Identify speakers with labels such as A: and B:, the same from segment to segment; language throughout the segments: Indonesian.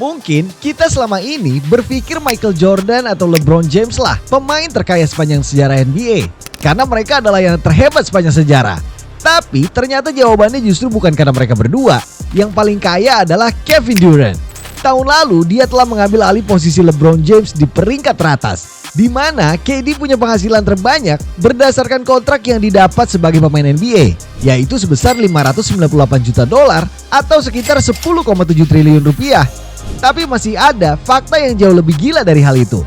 A: Mungkin kita selama ini berpikir Michael Jordan atau LeBron James lah pemain terkaya sepanjang sejarah NBA. Karena mereka adalah yang terhebat sepanjang sejarah. Tapi ternyata jawabannya justru bukan karena mereka berdua. Yang paling kaya adalah Kevin Durant. Tahun lalu dia telah mengambil alih posisi LeBron James di peringkat teratas, di mana KD punya penghasilan terbanyak berdasarkan kontrak yang didapat sebagai pemain NBA, yaitu sebesar $598 juta atau sekitar 10,7 triliun rupiah. Tapi masih ada fakta yang jauh lebih gila dari hal itu.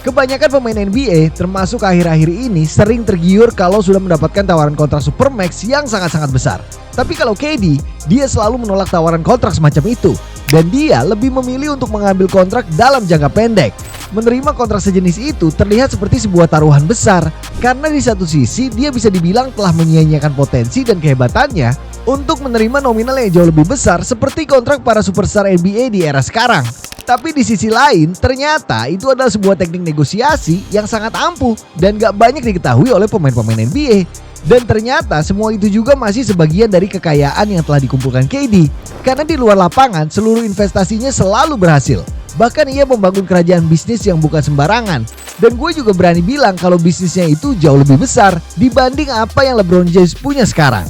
A: Kebanyakan pemain NBA termasuk akhir-akhir ini sering tergiur kalau sudah mendapatkan tawaran kontrak Supermax yang sangat-sangat besar. Tapi kalau KD, dia selalu menolak tawaran kontrak semacam itu. Dan dia lebih memilih untuk mengambil kontrak dalam jangka pendek. Menerima kontrak sejenis itu terlihat seperti sebuah taruhan besar. Karena di satu sisi dia bisa dibilang telah menyia-nyiakan potensi dan kehebatannya untuk menerima nominal yang jauh lebih besar seperti kontrak para superstar NBA di era sekarang. Tapi di sisi lain, ternyata itu adalah sebuah teknik negosiasi yang sangat ampuh dan gak banyak diketahui oleh pemain-pemain NBA. Dan ternyata semua itu juga masih sebagian dari kekayaan yang telah dikumpulkan KD. Karena di luar lapangan, seluruh investasinya selalu berhasil. Bahkan ia membangun kerajaan bisnis yang bukan sembarangan. Dan gue juga berani bilang kalau bisnisnya itu jauh lebih besar dibanding apa yang LeBron James punya sekarang.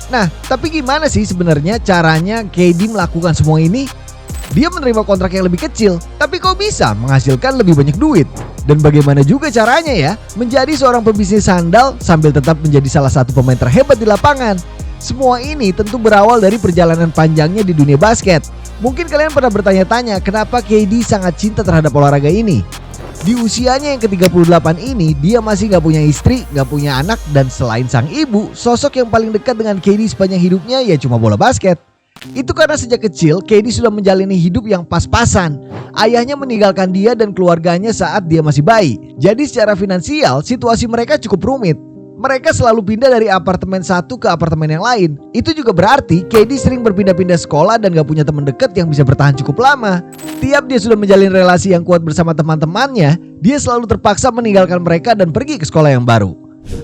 A: Nah, tapi gimana sih sebenarnya caranya KD melakukan semua ini? Dia menerima kontrak yang lebih kecil, tapi kok bisa menghasilkan lebih banyak duit? Dan bagaimana juga caranya ya menjadi seorang pebisnis handal sambil tetap menjadi salah satu pemain terhebat di lapangan? Semua ini tentu berawal dari perjalanan panjangnya di dunia basket. Mungkin kalian pernah bertanya-tanya kenapa KD sangat cinta terhadap olahraga ini. Di usianya yang ke-38 ini, dia masih gak punya istri, gak punya anak, dan selain sang ibu, sosok yang paling dekat dengan KD sepanjang hidupnya ya cuma bola basket. Itu karena sejak kecil KD sudah menjalani hidup yang pas-pasan. Ayahnya meninggalkan dia dan keluarganya saat dia masih bayi. Jadi secara finansial situasi mereka cukup rumit. Mereka selalu pindah dari apartemen satu ke apartemen yang lain. Itu juga berarti KD sering berpindah-pindah sekolah dan gak punya teman dekat yang bisa bertahan cukup lama. Tiap dia sudah menjalin relasi yang kuat bersama teman-temannya, dia selalu terpaksa meninggalkan mereka dan pergi ke sekolah yang baru.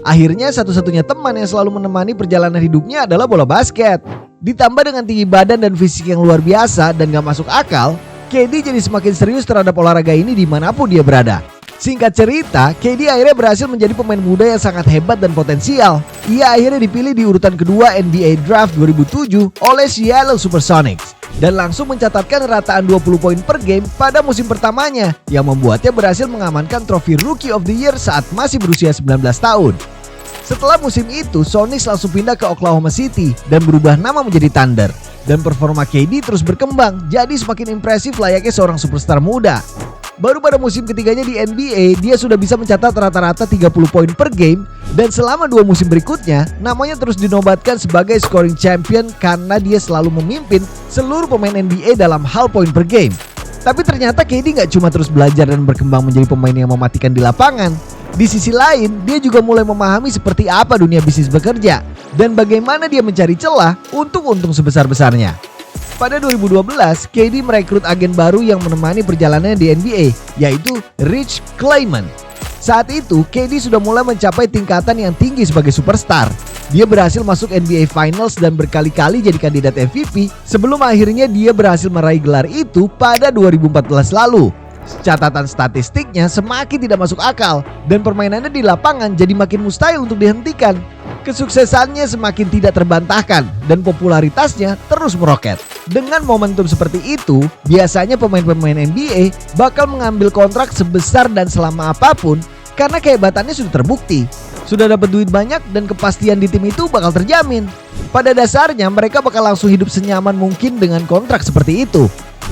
A: Akhirnya satu-satunya teman yang selalu menemani perjalanan hidupnya adalah bola basket. Ditambah dengan tinggi badan dan fisik yang luar biasa dan gak masuk akal, KD jadi semakin serius terhadap olahraga ini dimanapun dia berada. Singkat cerita, KD akhirnya berhasil menjadi pemain muda yang sangat hebat dan potensial. Ia akhirnya dipilih di urutan kedua NBA Draft 2007 oleh Seattle Supersonics dan langsung mencatatkan rataan 20 poin per game pada musim pertamanya yang membuatnya berhasil mengamankan trofi Rookie of the Year saat masih berusia 19 tahun. Setelah musim itu, Sonics langsung pindah ke Oklahoma City dan berubah nama menjadi Thunder. Dan performa KD terus berkembang, jadi semakin impresif layaknya seorang superstar muda. Baru pada musim ketiganya di NBA, dia sudah bisa mencatat rata-rata 30 poin per game. Dan selama 2 musim berikutnya, namanya terus dinobatkan sebagai scoring champion karena dia selalu memimpin seluruh pemain NBA dalam hal poin per game. Tapi ternyata KD gak cuma terus belajar dan berkembang menjadi pemain yang mematikan di lapangan. Di sisi lain, dia juga mulai memahami seperti apa dunia bisnis bekerja dan bagaimana dia mencari celah untuk untung sebesar-besarnya. Pada 2012, KD merekrut agen baru yang menemani perjalanannya di NBA, yaitu Rich Kleiman. Saat itu, KD sudah mulai mencapai tingkatan yang tinggi sebagai superstar. Dia berhasil masuk NBA Finals dan berkali-kali jadi kandidat MVP sebelum akhirnya dia berhasil meraih gelar itu pada 2014 lalu. Catatan statistiknya semakin tidak masuk akal dan permainannya di lapangan jadi makin mustahil untuk dihentikan. Kesuksesannya semakin tidak terbantahkan dan popularitasnya terus meroket. Dengan momentum seperti itu, biasanya pemain-pemain NBA bakal mengambil kontrak sebesar dan selama apapun karena kehebatannya sudah terbukti. Sudah dapat duit banyak dan kepastian di tim itu bakal terjamin. Pada dasarnya mereka bakal langsung hidup senyaman mungkin dengan kontrak seperti itu.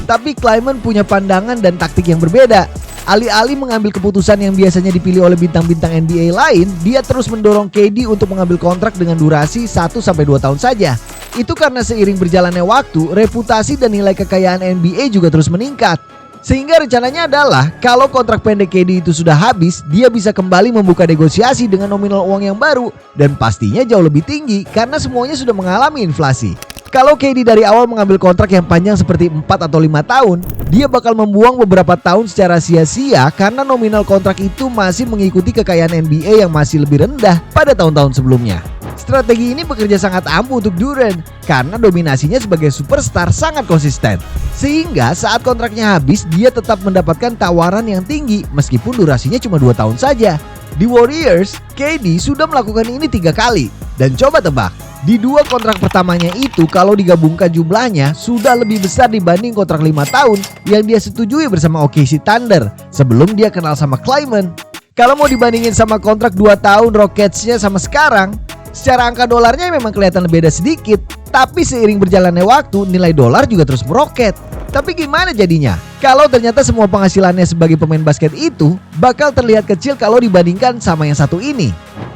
A: Tapi Kleiman punya pandangan dan taktik yang berbeda. Alih-alih mengambil keputusan yang biasanya dipilih oleh bintang-bintang NBA lain, dia terus mendorong KD untuk mengambil kontrak dengan durasi 1-2 tahun saja. Itu karena seiring berjalannya waktu, reputasi dan nilai kekayaan NBA juga terus meningkat. Sehingga rencananya adalah kalau kontrak pendek KD itu sudah habis, dia bisa kembali membuka negosiasi dengan nominal uang yang baru dan pastinya jauh lebih tinggi karena semuanya sudah mengalami inflasi. Kalau KD dari awal mengambil kontrak yang panjang seperti 4 atau 5 tahun, dia bakal membuang beberapa tahun secara sia-sia karena nominal kontrak itu masih mengikuti kekayaan NBA yang masih lebih rendah pada tahun-tahun sebelumnya. Strategi ini bekerja sangat ampuh untuk Durant karena dominasinya sebagai superstar sangat konsisten. Sehingga saat kontraknya habis, dia tetap mendapatkan tawaran yang tinggi meskipun durasinya cuma 2 tahun saja. Di Warriors, KD sudah melakukan ini 3 kali. Dan coba tebak, di 2 kontrak pertamanya itu kalau digabungkan jumlahnya sudah lebih besar dibanding kontrak 5 tahun yang dia setujui bersama OKC Thunder sebelum dia kenal sama Klayman. Kalau mau dibandingin sama kontrak 2 tahun Rockets-nya sama sekarang, secara angka dolarnya memang kelihatan beda sedikit, tapi seiring berjalannya waktu nilai dolar juga terus meroket. Tapi gimana jadinya? Kalau ternyata semua penghasilannya sebagai pemain basket itu bakal terlihat kecil kalau dibandingkan sama yang satu ini.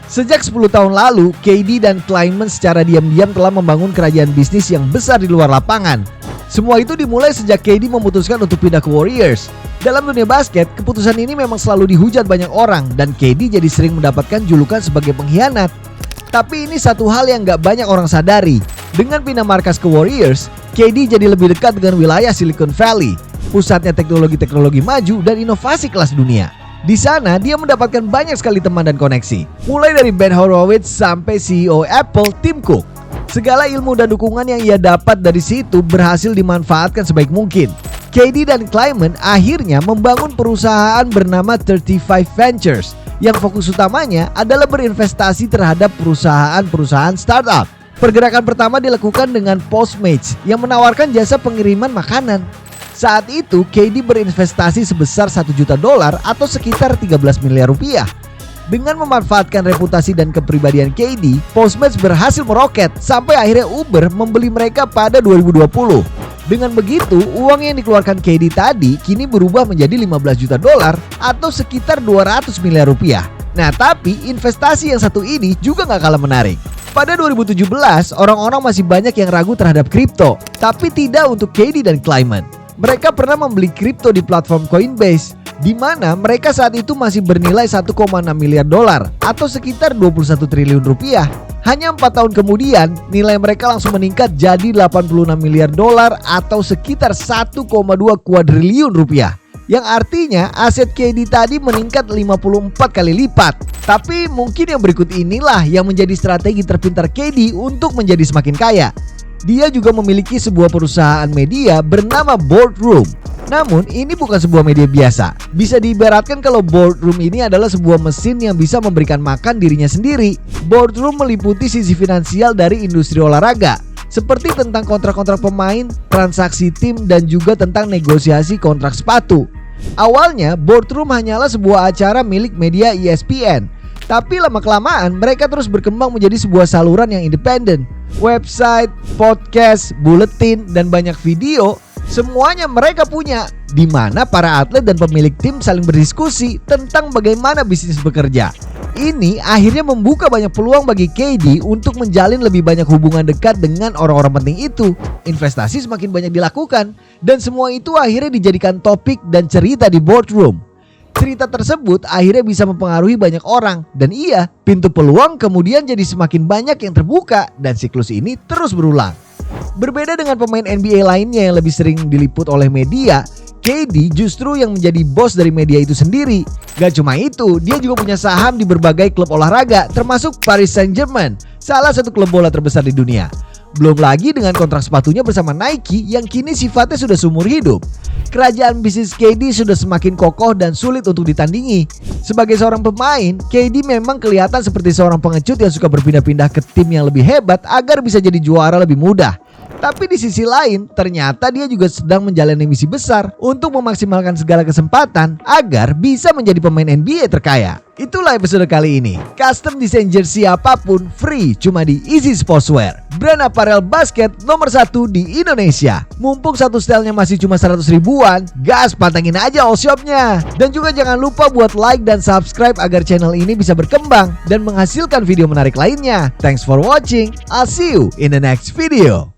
A: Sejak 10 tahun lalu, KD dan Klayman secara diam-diam telah membangun kerajaan bisnis yang besar di luar lapangan. Semua itu dimulai sejak KD memutuskan untuk pindah ke Warriors. Dalam dunia basket, keputusan ini memang selalu dihujat banyak orang dan KD jadi sering mendapatkan julukan sebagai pengkhianat. Tapi ini satu hal yang gak banyak orang sadari. Dengan pindah markas ke Warriors, KD jadi lebih dekat dengan wilayah Silicon Valley, pusatnya teknologi-teknologi maju dan inovasi kelas dunia. Di sana dia mendapatkan banyak sekali teman dan koneksi, mulai dari Ben Horowitz sampai CEO Apple Tim Cook. Segala ilmu dan dukungan yang ia dapat dari situ berhasil dimanfaatkan sebaik mungkin. KD dan Klayman akhirnya membangun perusahaan bernama 35 Ventures yang fokus utamanya adalah berinvestasi terhadap perusahaan-perusahaan startup. Pergerakan pertama dilakukan dengan Postmates yang menawarkan jasa pengiriman makanan. Saat itu KD berinvestasi sebesar $1 juta atau sekitar 13 miliar rupiah. Dengan memanfaatkan reputasi dan kepribadian KD, Postmates berhasil meroket sampai akhirnya Uber membeli mereka pada 2020. Dengan begitu, uang yang dikeluarkan KD tadi kini berubah menjadi $15 juta atau sekitar 200 miliar rupiah. Nah, tapi investasi yang satu ini juga gak kalah menarik. Pada 2017, orang-orang masih banyak yang ragu terhadap kripto, tapi tidak untuk KD dan Klayman. Mereka pernah membeli kripto di platform Coinbase, di mana mereka saat itu masih bernilai $1,6 miliar atau sekitar 21 triliun rupiah. Hanya 4 tahun kemudian, nilai mereka langsung meningkat jadi $86 miliar atau sekitar 1,2 kuadriliun rupiah. Yang artinya aset KD tadi meningkat 54 kali lipat. Tapi mungkin yang berikut inilah yang menjadi strategi terpintar KD untuk menjadi semakin kaya. Dia juga memiliki sebuah perusahaan media bernama Boardroom. Namun ini bukan sebuah media biasa. Bisa diibaratkan kalau Boardroom ini adalah sebuah mesin yang bisa memberikan makan dirinya sendiri. Boardroom meliputi sisi finansial dari industri olahraga, seperti tentang kontrak-kontrak pemain, transaksi tim, dan juga tentang negosiasi kontrak sepatu. Awalnya Boardroom hanyalah sebuah acara milik media ESPN, tapi lama-kelamaan mereka terus berkembang menjadi sebuah saluran yang independen. Website, podcast, buletin, dan banyak video, semuanya mereka punya, di mana para atlet dan pemilik tim saling berdiskusi tentang bagaimana bisnis bekerja. Ini akhirnya membuka banyak peluang bagi KD untuk menjalin lebih banyak hubungan dekat dengan orang-orang penting itu. Investasi semakin banyak dilakukan, dan semua itu akhirnya dijadikan topik dan cerita di Boardroom. Cerita tersebut akhirnya bisa mempengaruhi banyak orang, dan iya, pintu peluang kemudian jadi semakin banyak yang terbuka dan siklus ini terus berulang. Berbeda dengan pemain NBA lainnya yang lebih sering diliput oleh media, KD justru yang menjadi bos dari media itu sendiri. Gak cuma itu, dia juga punya saham di berbagai klub olahraga termasuk Paris Saint-Germain, salah satu klub bola terbesar di dunia. Belum lagi dengan kontrak sepatunya bersama Nike yang kini sifatnya sudah seumur hidup. Kerajaan bisnis KD sudah semakin kokoh dan sulit untuk ditandingi. Sebagai seorang pemain, KD memang kelihatan seperti seorang pengecut yang suka berpindah-pindah ke tim yang lebih hebat agar bisa jadi juara lebih mudah. Tapi di sisi lain, ternyata dia juga sedang menjalani misi besar untuk memaksimalkan segala kesempatan agar bisa menjadi pemain NBA terkaya. Itulah episode kali ini. Custom desain jersey apapun free cuma di Easy Sportswear, brand aparel basket nomor 1 di Indonesia. Mumpung satu stylenya masih cuma 100 ribuan, gas pantengin aja all shopnya. Dan juga jangan lupa buat like dan subscribe agar channel ini bisa berkembang dan menghasilkan video menarik lainnya. Thanks for watching. I'll see you in the next video.